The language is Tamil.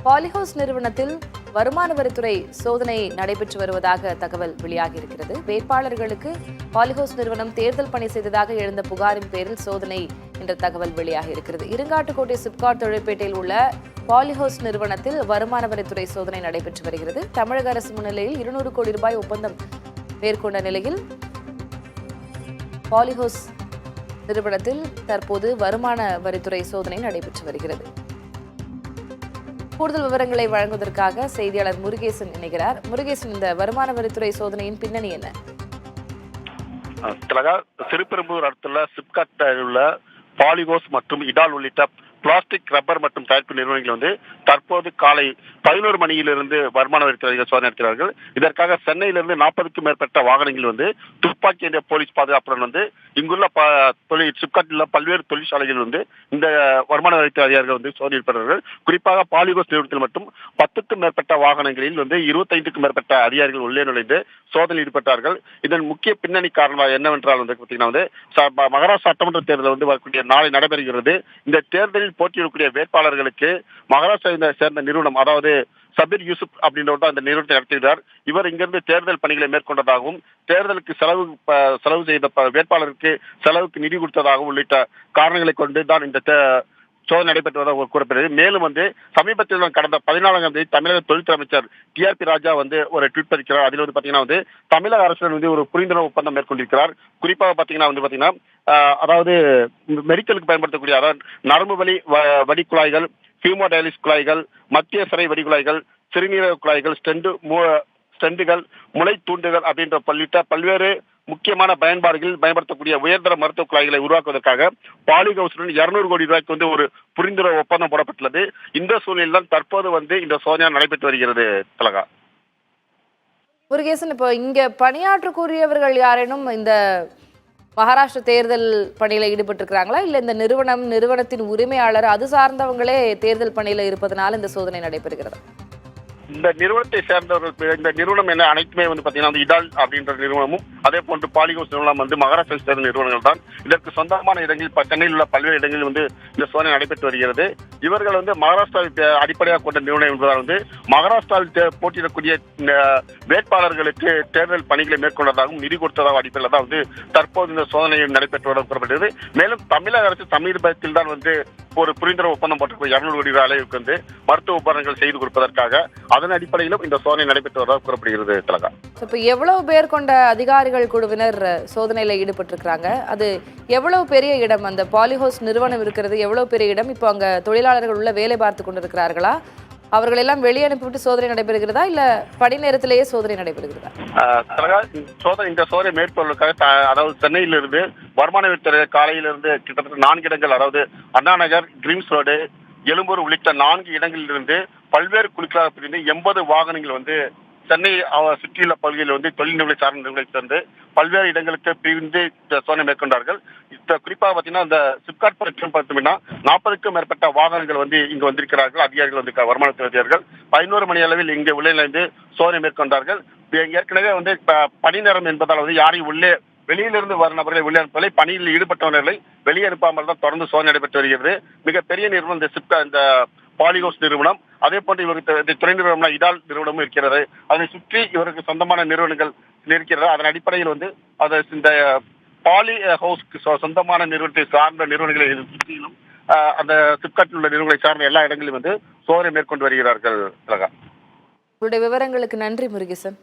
பாலிஹவுஸ் நிறுவனத்தில் வருமான வரித்துறை சோதனை நடைபெற்று வருவதாக தகவல் வெளியாகியிருக்கிறது. வேட்பாளர்களுக்கு பாலிஹவுஸ் நிறுவனம் தேர்தல் பணி செய்ததாக எழுந்த புகாரின் பேரில் சோதனை என்ற தகவல் வெளியாகியிருக்கிறது. இருங்காட்டுக்கோட்டை சிப்காட் தொழிற்பேட்டையில் உள்ள பாலிஹவுஸ் நிறுவனத்தில் வருமான வரித்துறை சோதனை நடைபெற்று வருகிறது. தமிழக அரசு முன்னிலையில் 200 கோடி ரூபாய் ஒப்பந்தம் மேற்கொண்ட நிலையில் பாலிஹவுஸ் நிறுவனத்தில் தற்போது வருமான வரித்துறை சோதனை நடைபெற்று வருகிறது. கூடுதல் விவரங்களை வழங்குவதற்காக செய்தியாளர் முருகேசன் இணைகிறார். முருகேசன், இந்த வருமான வரித்துறை சோதனையின் பின்னணி என்ன? சிறுபெரும்பூர் அடுத்துள்ள சிப்காட் உள்ள பாலிஹவுஸ் மற்றும் இடால் உள்ளிட்ட பிளாஸ்டிக், ரப்பர் மற்றும் தயாரிப்பு நிறுவனங்கள் தற்போது காலை 11 மணியிலிருந்து வருமான வரித்துறை சோதனை நடத்துகிறார்கள். இதற்காக சென்னையிலிருந்து 40க்கும் மேற்பட்ட வாகனங்கள் துப்பாக்கி என்ற போலீஸ் பாதுகாப்புடன் இங்குள்ள சிப்காட்டில் பல்வேறு தொழிற்சாலைகள் இந்த வருமான வரித்துறை அதிகாரிகள் சோதனை ஈடுபடுகிறார்கள். குறிப்பாக பாலிஹவுஸ் நிறுவனத்தில் மட்டும் 10க்கும் மேற்பட்ட வாகனங்களில் 25க்கும் மேற்பட்ட அதிகாரிகள் உள்ளே நுழைந்து சோதனை ஈடுபட்டார்கள். இதன் முக்கிய பின்னணி காரணம் என்னவென்றால் மகாராஷ்டிரா சட்டமன்ற தேர்தல் வரக்கூடிய நாளை நடைபெறுகிறது. இந்த தேர்தலில் போட்டியிடக்கூடிய வேட்பாளர்களுக்கு மகாராஷ்டிராவை சேர்ந்த நிறுவனம், அதாவது சபீர் யூசுப் அப்படின்றவர் தான் இந்த நிறுவனத்தை நடத்துகிறார். இவர் இங்கிருந்து தேர்தல் பணிகளை மேற்கொண்டதாகவும் தேர்தலுக்கு செலவு செய்த வேட்பாளருக்கு செலவுக்கு நிதி கொடுத்ததாகவும் உள்ளிட்ட காரணங்களை கொண்டு தான் இந்த சோதனை நடைபெற்றுவதாக கூறப்படுகிறது. மேலும் சமீபத்தில் கடந்த 14ஆம் தேதி தமிழக தொழில்துறை அமைச்சர் TRP ராஜா ஒரு ட்வீட் பதிக்கிறார். அதில் தமிழக அரசுடன் ஒரு புரிந்துணர்வு ஒப்பந்தம் மேற்கொண்டிருக்கிறார். குறிப்பாக அதாவது மெடிக்கலுக்கு பயன்படுத்தக்கூடிய, அதாவது நரம்பு வலி வடி குழாய்கள், ஹியூமோடயாலிஸ் குழாய்கள், மத்திய சிறை வடி குழாய்கள், சிறுநீரக குழாய்கள், ஸ்டெண்டுகள், முளை தூண்டுகள் அப்படின்ற பல்வேறு முக்கியமான பயன்பாடுகளில் பயன்படுத்தக்கூடிய உயர்தர மருத்துவ குழாய்களை உருவாக்குவதற்காக பாலிஹவுஸுடன் 200 கோடி ரூபாய்க்கு ஒரு புரிந்துணர்வு ஒப்பந்தம் போடப்பட்டுள்ளது. இந்த சூழ்நிலையில் தான் தற்போது இந்த சோதனை நடைபெற்று வருகிறது. திலகா, முருகேசன், இப்போ இங்க பணியாற்றக்கூடியவர்கள் யாரேனும் இந்த மகாராஷ்டிரா தேர்தல் பணியில ஈடுபட்டிருக்கிறாங்களா, இல்ல இந்த நிறுவனத்தின் உரிமையாளர் அது சார்ந்தவங்களே தேர்தல் பணியில இருப்பதனால இந்த சோதனை நடைபெறுகிறது? இந்த நிறுவனத்தை சேர்ந்தவர்கள், இந்த நிறுவனம் என்ன அனைத்துமே இடால் அப்படின்ற நிறுவனமும் அதே போன்று பாலிஹவுஸ் நிறுவனம் மகாராஷ்டிரா சேர்ந்த நிறுவனங்கள் தான். இதற்கு சொந்தமான இடங்களில் சென்னையில் உள்ள பல்வேறு இடங்களில் இந்த சோதனை நடைபெற்று வருகிறது. இவர்கள் மகாராஷ்டிராவை அடிப்படையாக கொண்ட நிறுவனம் என்பதால் மகாராஷ்டிராவில் போட்டியிடக்கூடிய வேட்பாளர்களுக்கு தேர்தல் பணிகளை மேற்கொண்டதாகவும் நிதி கொடுத்ததாக அடிப்படையில் தான் தற்போது இந்த சோதனை நடைபெற்றுவதாக கூறப்பட்டது. மேலும் தமிழக அரசு சமீபத்தில் தான் ஒரு புரிந்துணர்வு ஒப்பந்தம் போட்டு 200 கோடி ரூபாய் அளவுக்கு மருத்துவ உபகரணங்கள் செய்து கொடுப்பதற்காக அதன் அடிப்படையிலும் இந்த சோதனை நடைபெற்று வருவதாக கூறப்படுகிறது. திலகா, இப்ப எவ்வளவு பேர் கொண்ட அதிகாரிகள் குழுவினர் சோதனையில ஈடுபட்டு இருக்காங்க? அது எவ்வளவு பெரிய இடம்? அந்த பாலிஹவுஸ் நிறுவனம் இருக்கிறது எவ்வளவு பெரிய இடம்? இப்போ அங்க தொழிலாளர்கள் உள்ள வேலை பார்த்து கொண்டிருக்கிறார்களா? அவர்கள் எல்லாம் வெளியே அனுப்பிவிட்டு சோதனை நடைபெறுகிறதா, இல்ல பணி நேரத்திலேயே சோதனை நடைபெறுகிறதா? இந்த சோதனை மேற்கொள்வதற்காக, அதாவது சென்னையிலிருந்து வருமான வரித்துறை காலையிலிருந்து கிட்டத்தட்ட 4 இடங்கள், அதாவது அண்ணா நகர், கிரீம்ஸ் ரோடு, எழும்பூர் உள்ளிட்ட 4 இடங்களிலிருந்து பல்வேறு குழுக்களாக பிரிந்து 80 வாகனங்கள் சென்னை சுற்றியுள்ள பகுதியில் தொழில் நிறுவனம் சார்ந்த நிறுவனங்களை சேர்ந்து பல்வேறு இடங்களுக்கு பிரிந்து சோதனை மேற்கொண்டார்கள். குறிப்பாக இந்த சிப்காட் பார்த்தீங்கன்னா 40க்கும் மேற்பட்ட வாகனங்கள் இங்கு வந்திருக்கிறார்கள். அதிகாரிகள் வருமானத்துறை அதிகாரிகள் 11 மணி அளவில் இங்கே உள்ளே சோதனை மேற்கொண்டார்கள். ஏற்கனவே பணி நேரம் என்பதால் யாரையும் வெளியிலிருந்து வரும் நபர்களை வெளியே அனுப்பலை, பணியில் ஈடுபட்டவர்களை வெளியே அனுப்பாமல் தான் தொடர்ந்து சோதனை நடைபெற்று வருகிறது. மிகப்பெரிய நிறுவனம் இந்த பாலிஹவுஸ் நிறுவனம். அதே போன்று இவருக்கு துணை நிறுவனம் இடால் நிறுவனமும் இருக்கிறது. அதனை சுற்றி இவருக்கு சொந்தமான நிறுவனங்கள் இருக்கிறது. அதன் அடிப்படையில் இந்த பாலி ஹவுஸ்க்கு சொந்தமான நிறுவனத்தை சார்ந்த நிறுவனங்களை சுற்றிலும் அந்த சிப்காட்டில் உள்ள நிறுவனங்களை சார்ந்த எல்லா இடங்களிலும் சோதனை மேற்கொண்டு வருகிறார்கள். உங்களுடைய விவரங்களுக்கு நன்றி முருகேசன்.